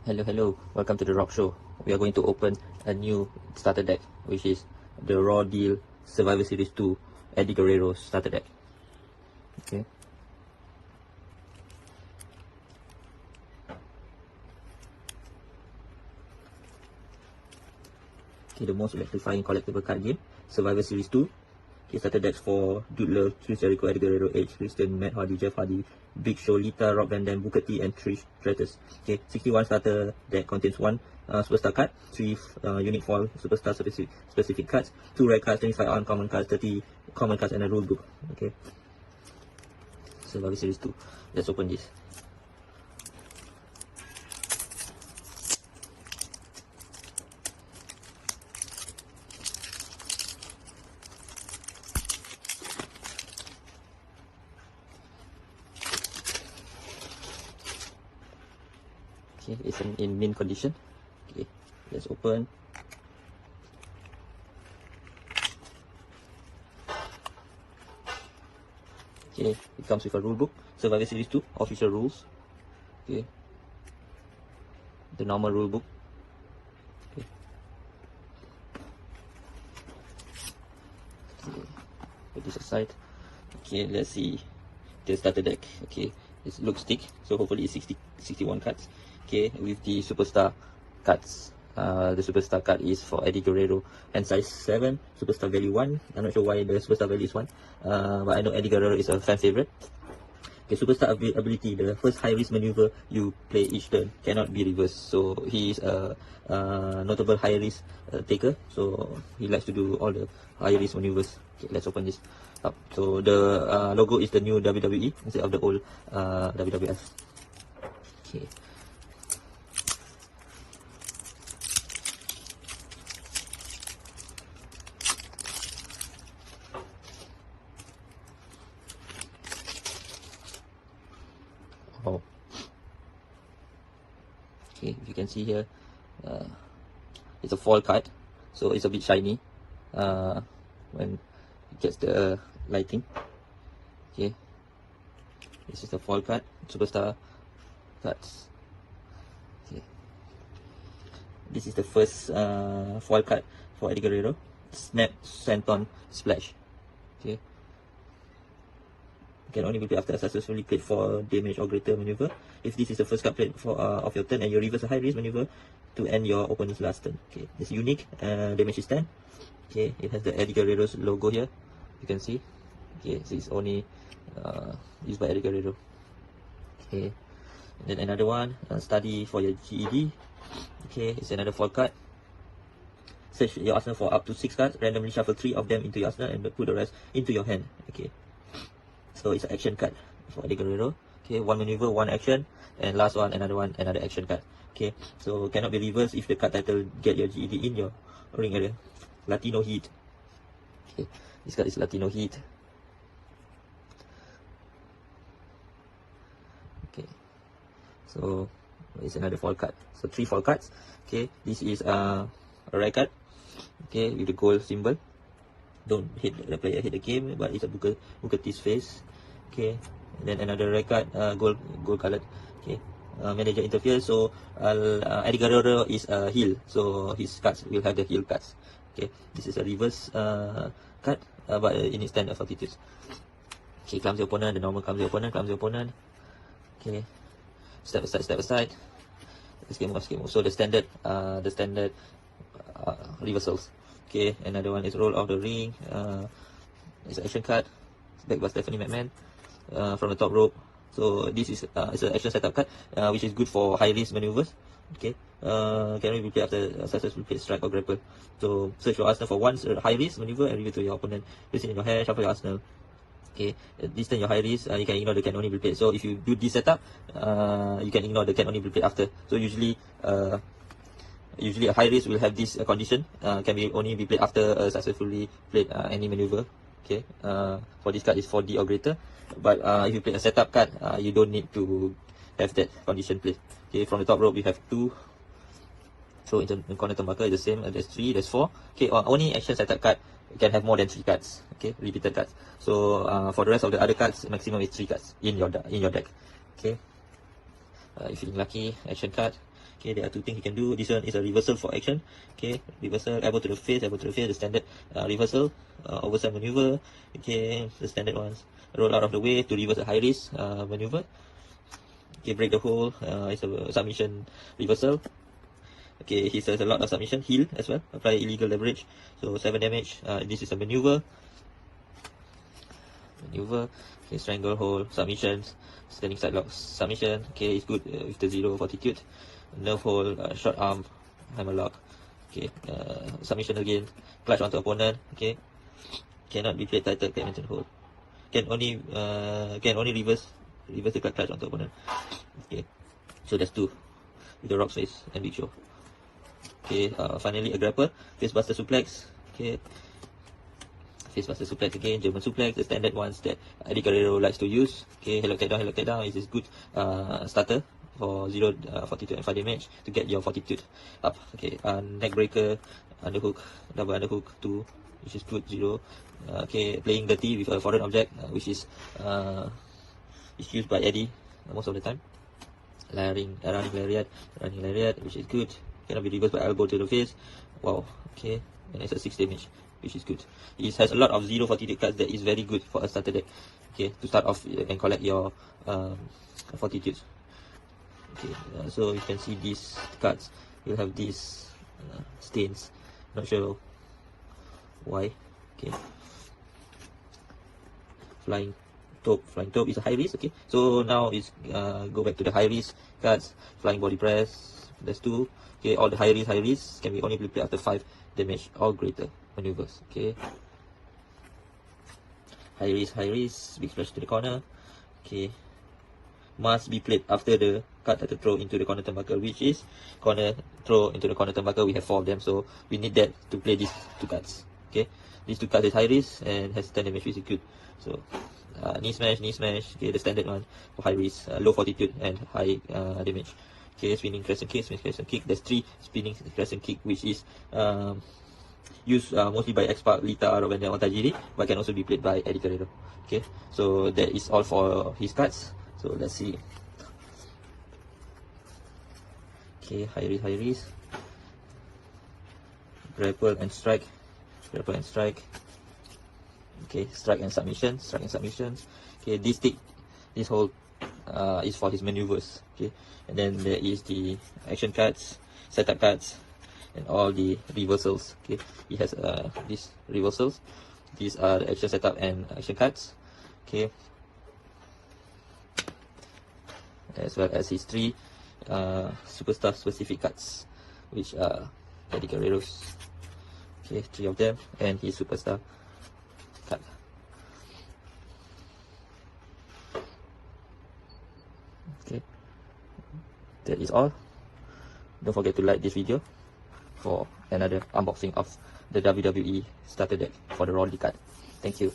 Hello, welcome to the Rock Show. We are going to open a new starter deck, which is the Raw Deal Survivor Series 2 Eddie Guerrero starter deck. Okay. Okay, the most electrifying collectible card game, Survivor Series 2. Okay, starter decks for Dude Love, Chris Jericho, Eddie Guerrero, Edge, Christian, Matt Hardy, Jeff Hardy, Big Show, Lita, Rob Van Dam, Booker T, and Trish Stratus. Okay, 61 starter deck contains 1 superstar card, 3 unique foil superstar specific cards, 2 rare cards, 25 uncommon cards, 30 common cards, and a rule book. Okay, Survivor Series 2. Let's open this. Okay, it's in mint condition. Okay, let's open. Okay, it comes with a rule book, Survivor Series 2 official rules. Okay, the normal rule book. Okay, put this aside. Okay, let's see the starter deck. Okay, it looks thick, so hopefully it's 61 cards. Okay, with the superstar cards. The superstar card is for Eddie Guerrero and size 7, superstar value 1. I'm not sure why the superstar value is 1, but I know Eddie Guerrero is a fan favorite. Okay, superstar ability, the first high risk maneuver you play each turn cannot be reversed. So he is a notable high risk taker, so he likes to do all the high risk maneuvers. Okay, let's open this up. So the logo is the new WWE instead of the old WWF. Okay. Oh. Okay, if you can see here, it's a foil card, so it's a bit shiny when it gets the lighting. Okay, this is the foil card, superstar cards. Okay, this is the first foil card for Eddie Guerrero, Snap Senton Splash. Okay, can only be played after a successfully played 4 damage or greater maneuver. If this is the first card played for of your turn and you reverse a high risk maneuver to end your opponent's last turn. Okay, it's unique. Damage is 10. Okay, it has the Eddie Guerrero's logo here. You can see. Okay, so it's only used by Eddie Guerrero. Okay, and then another one, study for your GED. Okay, it's another 4 card. Search your arsenal for up to 6 cards. Randomly shuffle 3 of them into your arsenal and put the rest into your hand. Okay. So it's an action card for Eddie Guerrero. Okay, 1 maneuver, 1 action, and last one, another action card. Okay, so cannot be reversed if the card title get your GED in your ring area. Latino Heat. Okay, this card is Latino Heat. Okay, so it's another foil card. So 3 foil cards. Okay, this is a rare card. Okay, with the gold symbol. Don't hit the player, hit the game, but it's a Booker T's face. Okay, and then another red card, gold colored. Okay, manager interferes, so Eddie Guerrero is a heel, so his cards will have the heel cards. Okay, this is a reverse card, but in its standard altitudes. Okay, clumsy opponent, the normal clumsy opponent. Okay, step aside. Escape move. So the standard reversals. Okay, another one is roll off the ring. It's an action card, backed by Stephanie McMahon from the top rope. So this is it's an action setup card, which is good for high risk maneuvers. Okay, can only be played after a successful play, strike or grapple. So search your arsenal for 1 high risk maneuver and reveal to your opponent. Place it in your hand, shuffle your arsenal. Okay, this turn your high risk, you can ignore the can only be played. So if you do this setup, you can ignore the can only be played after. So usually a high risk will have this condition, can be only be played after a successfully played any maneuver. Okay, for this card is 4D or greater, but if you play a setup card, you don't need to have that condition played. Okay, from the top rope we have 2. So in corner turnbuckle is the same. There's 3, there's 4. Okay, only action setup card can have more than 3 cards. Okay, repeated cards. So for the rest of the other cards, maximum is 3 cards in your deck. Okay, if you're lucky, action card. Okay, there are two things he can do. This one is a reversal for action. Okay, reversal, elbow to the face, the standard reversal, overside maneuver. Okay, the standard ones. Roll out of the way to reverse a high risk maneuver. Okay, break the hold. It's a submission reversal. Okay, he says a lot of submission, heel as well. Apply illegal leverage. So 7 damage. This is a maneuver. Okay, strangle hold, submissions, standing side locks, submission. Okay, it's good with the 0 fortitude. Nerve hold, short arm, hammer lock. Okay, submission again, clutch onto opponent. Okay, cannot be played tighter, Badminton hold. Can only reverse the clutch onto opponent. Okay, so that's 2 with the rock face and Big Show. Okay, finally a grapple, face buster suplex. Okay, face buster suplex again, German suplex, the standard ones that Eddie Guerrero likes to use. Okay, hello takedown is good starter for 0 fortitude and 5 damage to get your fortitude up. Okay, neck breaker, underhook, double underhook 2, which is good 0. Okay, playing dirty with a foreign object, which is used by Eddie most of the time. Running lariat, which is good. Cannot be reversed by elbow to the face. Wow. Okay, and it's a 6 damage, which is good. It has a lot of 0 fortitude cards that is very good for a starter deck. Okay, to start off and collect your fortitude. Okay, so you can see these cards. You have these stains. Not sure why. Okay. Flying top is a high risk. Okay, so now it's go back to the high risk cards. Flying body press, that's 2. Okay, all the high risk can be only played after 5 damage or greater maneuvers. Okay, high risk, big splash to the corner. Okay, must be played after the card that throw into the corner turnbuckle, which is throw into the corner turnbuckle. We have 4 of them, so we need that to play these 2 cards. Okay, these 2 cards is high risk and has 10 damage, which is good. So knee smash. Okay, the standard one for high risk, low fortitude and high damage. Okay, spinning crescent kick. There's 3 spinning crescent kick, which is used mostly by X-Pac, Lita, Robin, and Tajiri, but can also be played by Eddie Guerrero. Okay, so that is all for his cards. So let's see. Okay, high risk. Grapple and strike. Okay, strike and submission. Okay, this whole is for his maneuvers. Okay, and then there is the action cards, setup cards, and all the reversals. Okay, he has these reversals. These are the action setup and action cards. Okay, as well as his 3 superstar specific cards, which are Eddie Guerrero's. Okay, 3 of them, and his superstar card. Okay, that is all. Don't forget to like this video for another unboxing of the WWE starter deck for the Raw card. Thank you.